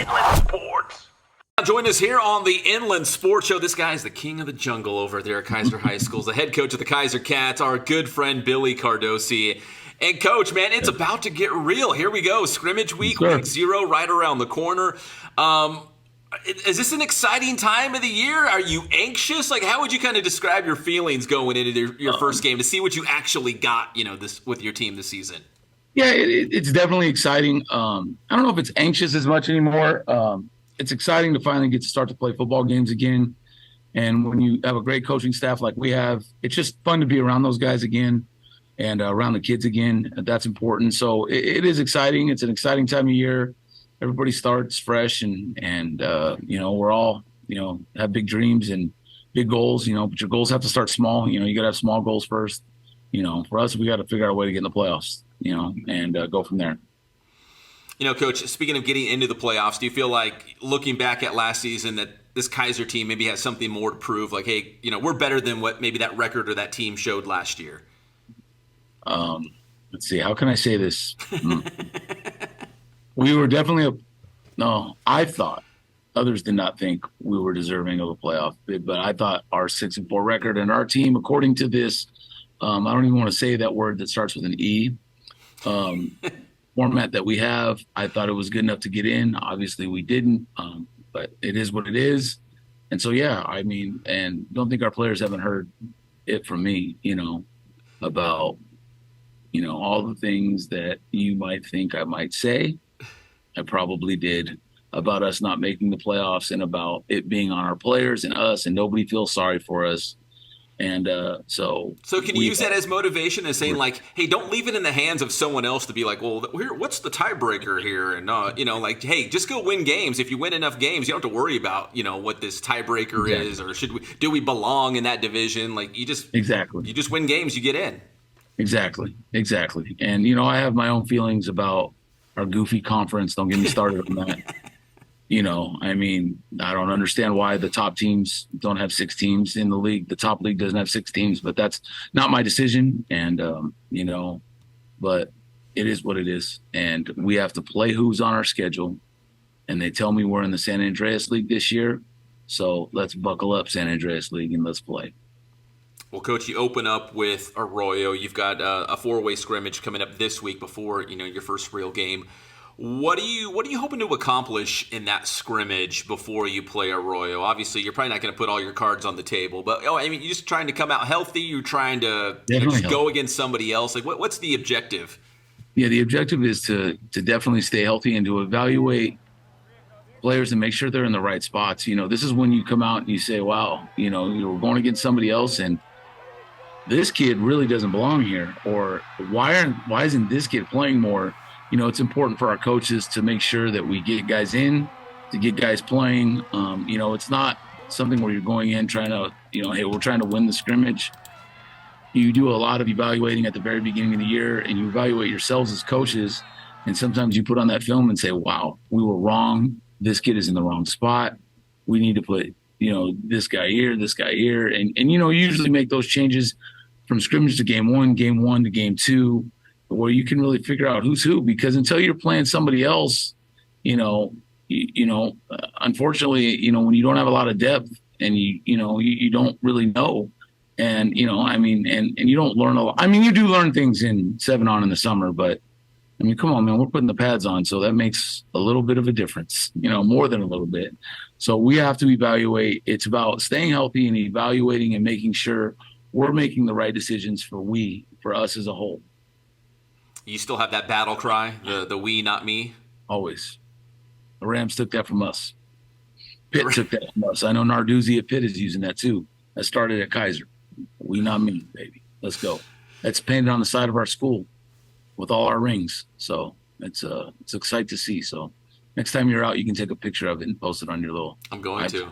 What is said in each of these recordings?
Inland Sports. Join us here on the Inland Sports Show. This guy's the king of the jungle over there at Kaiser High School. The head coach of the Kaiser Cats, our good friend Billy Cardosi. And coach, man, it's about to get real. Here we go. Scrimmage week, week 0, right around the corner. Is this an exciting time of the year? Are you anxious? Like, how would you kind of describe your feelings going into your first game to see what you actually got, this with your team this season? Yeah, it's definitely exciting. I don't know if it's anxious as much anymore. It's exciting to finally get to start to play football games again. And when you have a great coaching staff like we have, it's just fun to be around those guys again and around the kids again. That's important. So it is exciting. It's an exciting time of year. Everybody starts fresh and we're all, have big dreams and big goals, but your goals have to start small. You got to have small goals first. For us, we got to figure out a way to get in the playoffs, and go from there. Coach, speaking of getting into the playoffs, do you feel like looking back at last season that this Kaiser team maybe has something more to prove? Like, hey, we're better than what maybe that record or that team showed last year. Let's see. How can I say this? We were definitely I thought others did not think we were deserving of a playoff bid, but I thought our 6-4 record and our team, according to this, I don't even want to say that word that starts with an E. Format that we have, I thought it was good enough to get in. Obviously we didn't, but it is what it is. And so, and don't think our players haven't heard it from me, about, all the things that you might think I might say. I probably did about us not making the playoffs and about it being on our players and us, and nobody feels sorry for us. And so can you use that as motivation and saying like, hey, don't leave it in the hands of someone else to be like, well, what's the tiebreaker here? And, hey, just go win games. If you win enough games, you don't have to worry about, what this tiebreaker is, or do we belong in that division? Like you just win games, you get in. Exactly. And, I have my own feelings about our goofy conference. Don't get me started on that. I don't understand why the top teams don't have 6 teams in the league. The top league doesn't have 6 teams, but that's not my decision. And, but it is what it is. And we have to play who's on our schedule. And they tell me we're in the San Andreas League this year. So let's buckle up, San Andreas League, and let's play. Well, Coach, you open up with Arroyo. You've got a 4-way scrimmage coming up this week before, your first real game. What are you hoping to accomplish in that scrimmage before you play Arroyo? Obviously, you're probably not going to put all your cards on the table, but you're just trying to come out healthy. You're trying to just go against somebody else. Like, what's the objective? Yeah, the objective is to definitely stay healthy and to evaluate players and make sure they're in the right spots. This is when you come out and you say, wow, you're going against somebody else and this kid really doesn't belong here, or why isn't this kid playing more? It's important for our coaches to make sure that we get guys in, to get guys playing. It's not something where you're going in trying to, hey, we're trying to win the scrimmage. You do a lot of evaluating at the very beginning of the year, and you evaluate yourselves as coaches. And sometimes you put on that film and say, wow, we were wrong. This kid is in the wrong spot. We need to put, this guy here. And you usually make those changes from scrimmage to game 1 to game 2, where you can really figure out who's who, because until you're playing somebody else, unfortunately, when you don't have a lot of depth and you don't really know, and, and you don't learn a lot. You do learn things in 7-on in the summer, but come on, man, we're putting the pads on. So that makes a little bit of a difference, more than a little bit. So we have to evaluate. It's about staying healthy and evaluating and making sure we're making the right decisions for us as a whole. You still have that battle cry, the we, not me? Always. The Rams took that from us. Pitt took that from us. I know Narduzzi at Pitt is using that too. That started at Kaiser. We, not me, baby. Let's go. That's painted on the side of our school with all our rings. So it's exciting to see. So next time you're out, you can take a picture of it and post it on your little. I'm going to.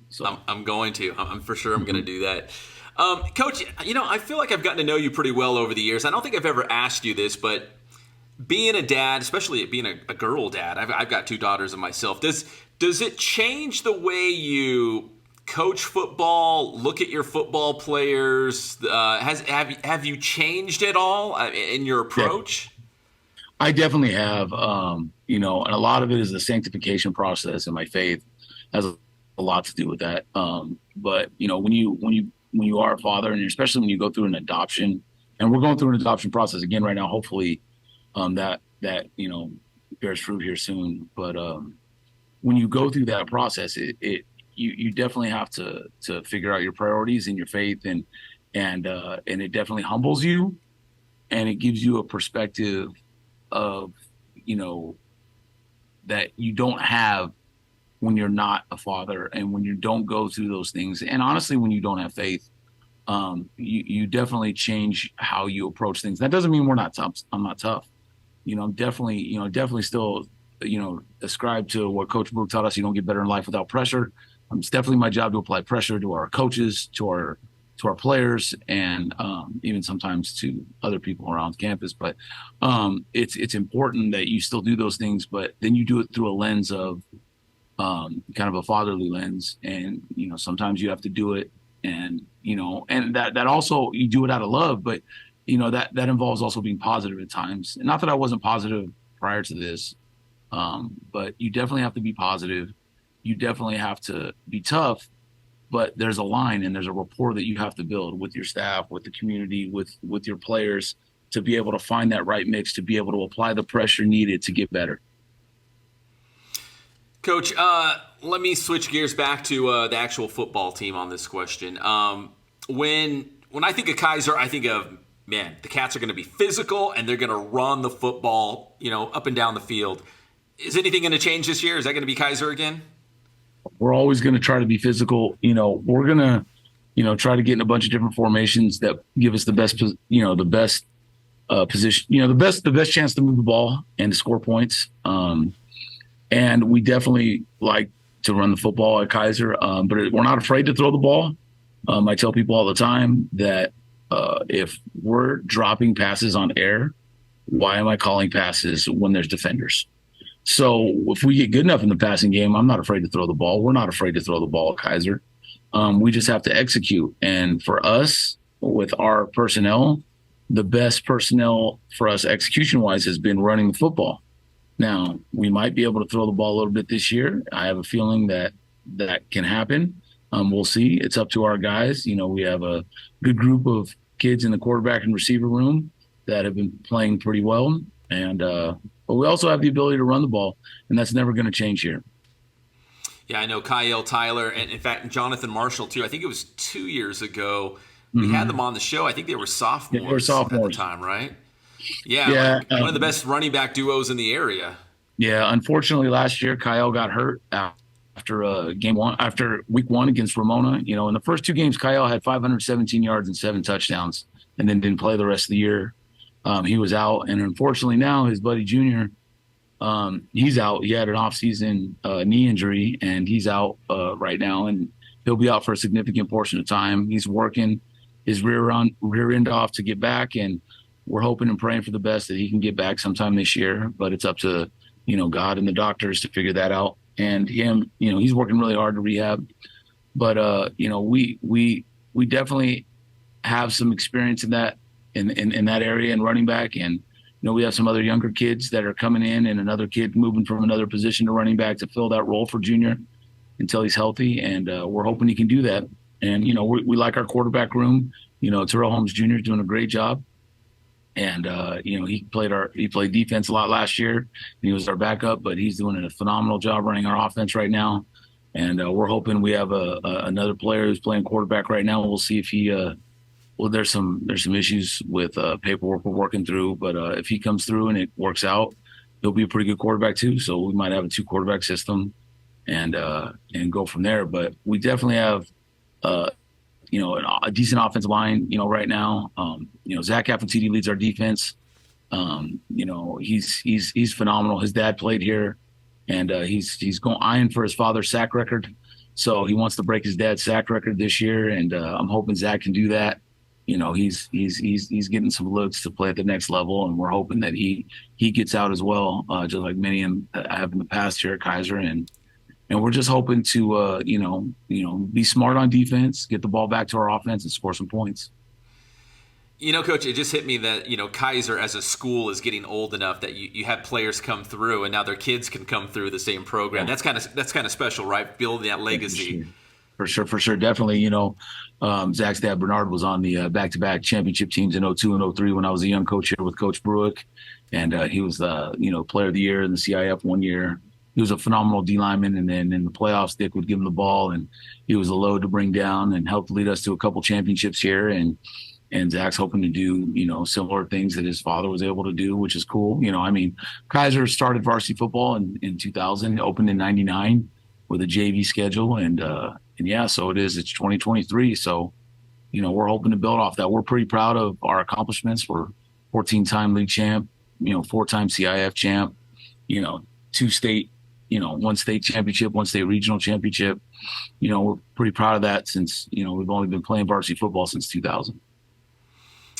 So. I'm going to. I'm for sure. I'm going to do that. Coach, I feel like I've gotten to know you pretty well over the years. I don't think I've ever asked you this, but being a dad, especially being a girl dad, I've got 2 daughters of myself. Does it change the way you coach football, look at your football players? Have you changed at all in your approach? I definitely have, and a lot of it is the sanctification process, and my faith has a lot to do with that. But when you are a father, and especially when you go through an adoption, and we're going through an adoption process again right now, hopefully, that bears fruit here soon. But when you go through that process, you definitely have to figure out your priorities and your faith, and it definitely humbles you, and it gives you a perspective of you know that you don't have when you're not a father, and when you don't go through those things, and honestly when you don't have faith. You definitely change how you approach things. That doesn't mean we're not tough. I'm not tough. I'm definitely still ascribe to what Coach Brook taught us. You don't get better in life without pressure. It's definitely my job to apply pressure to our coaches, to our players, and even sometimes to other people around campus. But it's important that you still do those things, but then you do it through a lens of kind of a fatherly lens. And sometimes you have to do it, and that also you do it out of love, but that involves also being positive at times. And not that I wasn't positive prior to this, but you definitely have to be positive. You definitely have to be tough, but there's a line and there's a rapport that you have to build with your staff, with the community, with your players, to be able to find that right mix, to be able to apply the pressure needed to get better. Coach, let me switch gears back to the actual football team on this question. When I think of Kaiser, I think of, man, the Cats are going to be physical and they're going to run the football, up and down the field. Is anything going to change this year? Is that going to be Kaiser again? We're always going to try to be physical. We're going to, try to get in a bunch of different formations that give us the best position, the best chance to move the ball and to score points. And we definitely like to run the football at Kaiser, but we're not afraid to throw the ball. I tell people all the time that if we're dropping passes on air, why am I calling passes when there's defenders? So if we get good enough in the passing game, I'm not afraid to throw the ball. We're not afraid to throw the ball at Kaiser. We just have to execute. And for us, with our personnel, the best personnel for us execution-wise has been running the football. Now, we might be able to throw the ball a little bit this year. I have a feeling that can happen. We'll see. It's up to our guys. We have a good group of kids in the quarterback and receiver room that have been playing pretty well. But we also have the ability to run the ball, and that's never going to change here. Yeah, I know Kyle, Tyler, and in fact, Jonathan Marshall, too. I think it was 2 years ago. We had them on the show. I think they were sophomores, at the time, right? Yeah, one of the best running back duos in the area. Yeah, unfortunately, last year, Kyle got hurt after week one against Ramona. In the first two games, Kyle had 517 yards and 7 touchdowns, and then didn't play the rest of the year. He was out, and unfortunately now his buddy Junior, he's out. He had an off-season knee injury, and he's out right now, and he'll be out for a significant portion of time. He's working his rear end off to get back, and we're hoping and praying for the best that he can get back sometime this year. But it's up to God and the doctors to figure that out. And him, he's working really hard to rehab. But we definitely have some experience in that in that area in running back, and we have some other younger kids that are coming in, and another kid moving from another position to running back to fill that role for Junior until he's healthy, and we're hoping he can do that. And we like our quarterback room. Terrell Holmes Jr. is doing a great job, and he played defense a lot last year. He was our backup, but he's doing a phenomenal job running our offense right now. And we're hoping we have another player who's playing quarterback right now. We'll see if he there's some issues with paperwork we're working through, but if he comes through and it works out, he'll be a pretty good quarterback too. So we might have a 2 quarterback system and go from there. But we definitely have a decent offensive line right now. Zach Affantini leads our defense. He's phenomenal. His dad played here, and he's going eyeing for his father's sack record. So he wants to break his dad's sack record this year, and I'm hoping Zach can do that. He's getting some looks to play at the next level, and we're hoping that he gets out as well, just like many of them have in the past here at Kaiser. And we're just hoping to be smart on defense, get the ball back to our offense, and score some points. Coach, it just hit me that, Kaiser as a school is getting old enough that you have players come through and now their kids can come through the same program. Yeah. That's kind of special, right? Building that legacy. For sure. Definitely, Zach's dad, Bernard, was on the back-to-back championship teams in '02 and '03 when I was a young coach here with Coach Bruick. And he was the, player of the year in the CIF one year. He was a phenomenal D lineman. And then in the playoffs, Dick would give him the ball, and he was a load to bring down and helped lead us to a couple championships here. And Zach's hoping to do, similar things that his father was able to do, which is cool. Kaiser started varsity football in 2000, opened in '99 with a JV schedule. And yeah, so it is. It's 2023. So, we're hoping to build off that. We're pretty proud of our accomplishments. We're 14-time league champ, 4-time CIF champ, 2 state, 1 state championship, 1 state regional championship. We're pretty proud of that since, we've only been playing varsity football since 2000.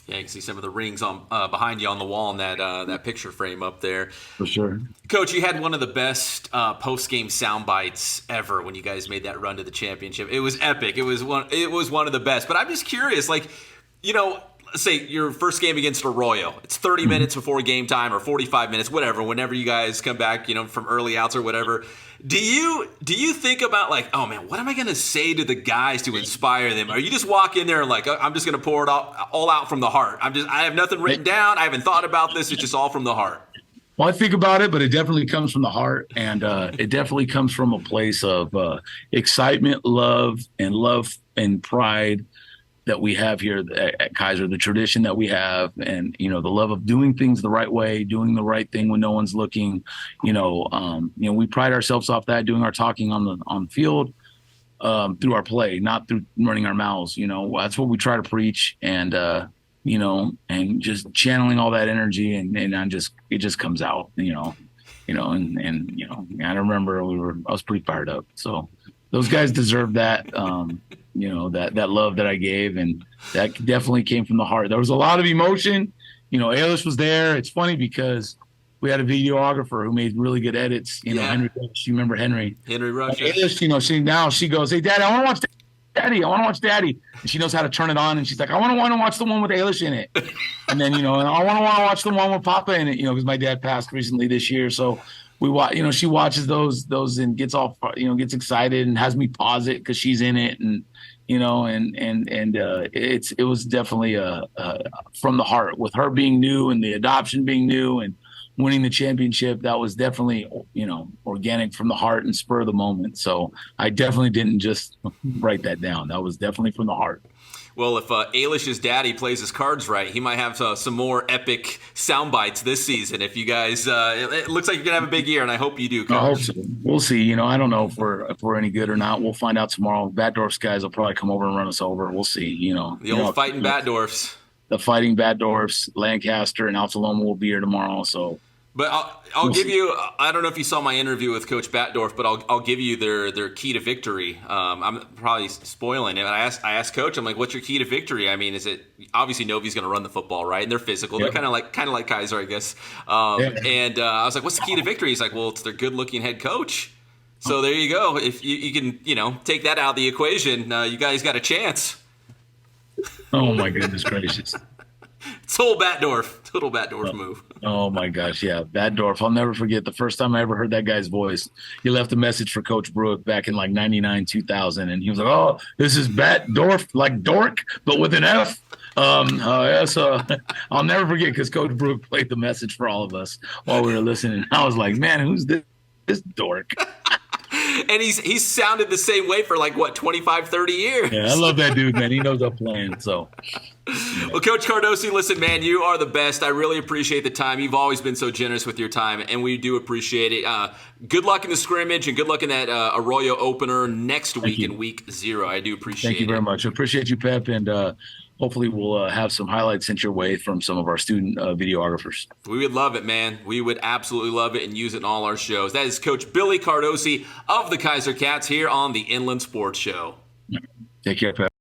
Yeah, you can see some of the rings on behind you on the wall in that picture frame up there. For sure. Coach, you had one of the best post-game sound bites ever when you guys made that run to the championship. It was epic. It was one of the best. But I'm just curious, let's say your first game against Arroyo. It's 30 minutes before game time or 45 minutes, whatever, whenever you guys come back, from early outs or whatever. Do you think about oh man, what am I going to say to the guys to inspire them? Or you just walk in there and I'm just going to pour it all out from the heart. I have nothing written down. I haven't thought about this. It's just all from the heart. Well, I think about it, but it definitely comes from the heart, and it definitely comes from a place of excitement, love and pride that we have here at Kaiser, the tradition that we have, and the love of doing things the right way, doing the right thing when no one's looking. We pride ourselves off that, doing our talking on the field through our play, not through running our mouths. That's what we try to preach, and and just channeling all that energy, and it just comes out. I remember I was pretty fired up. So those guys deserve that. That love that I gave, and that definitely came from the heart. There was a lot of emotion. Ailish was there. It's funny because we had a videographer who made really good edits. Henry Rush. You remember Henry? Henry Rush. Ailish, she goes, "Hey, Daddy, I want to watch Daddy. I want to watch Daddy." And she knows how to turn it on, and she's like, "I want to watch the one with Ailish in it." And then, I want to watch the one with Papa in it, because my dad passed recently this year. So we watch, she watches those and gets all, gets excited and has me pause it because she's in it. And, it was definitely from the heart, with her being new and the adoption being new and winning the championship. That was definitely, organic from the heart and spur of the moment. So I definitely didn't just write that down. That was definitely from the heart. Well, if Ailish's daddy plays his cards right, he might have some more epic sound bites this season. If you guys, it looks like you're gonna have a big year, and I hope you do, Coach. I hope so. We'll see. I don't know if we're any good or not. We'll find out tomorrow. Batdorf's guys will probably come over and run us over. We'll see. The old fighting Batdorfs. The fighting Batdorfs, Lancaster and Altaloma will be here tomorrow. So. But I'll give you. I don't know if you saw my interview with Coach Batdorf, but I'll give you their key to victory. I'm probably spoiling it. But I asked Coach, I'm like, "What's your key to victory?" I mean, is it obviously Novi's going to run the football, right? And they're physical. They're kind of like Kaiser, I guess. And I was like, "What's the key to victory?" He's like, "Well, it's their good-looking head coach." So there you go. If you can take that out of the equation, you guys got a chance. Oh my goodness gracious. Total Batdorf move. Oh my gosh, yeah, Batdorf. I'll never forget the first time I ever heard that guy's voice. He left a message for Coach Bruick back in 99, 2000, and he was like, "Oh, this is Batdorf, like dork, but with an F." So I'll never forget because Coach Bruick played the message for all of us while we were listening. I was like, "Man, who's this dork?" And he's sounded the same way for 25, 30 years. Yeah, I love that dude, man. He knows I'm playing. So, Well, Coach Cardosi, listen, man, you are the best. I really appreciate the time. You've always been so generous with your time, and we do appreciate it. Good luck in the scrimmage, and good luck in that Arroyo opener next week in Week 0. I do appreciate it. Thank you very much. I appreciate you, Pep, and hopefully we'll have some highlights sent your way from some of our student videographers. We would love it, man. We would absolutely love it and use it in all our shows. That is Coach Billy Cardosi of the Kaiser Cats here on the Inland Sports Show. Take care, Pep.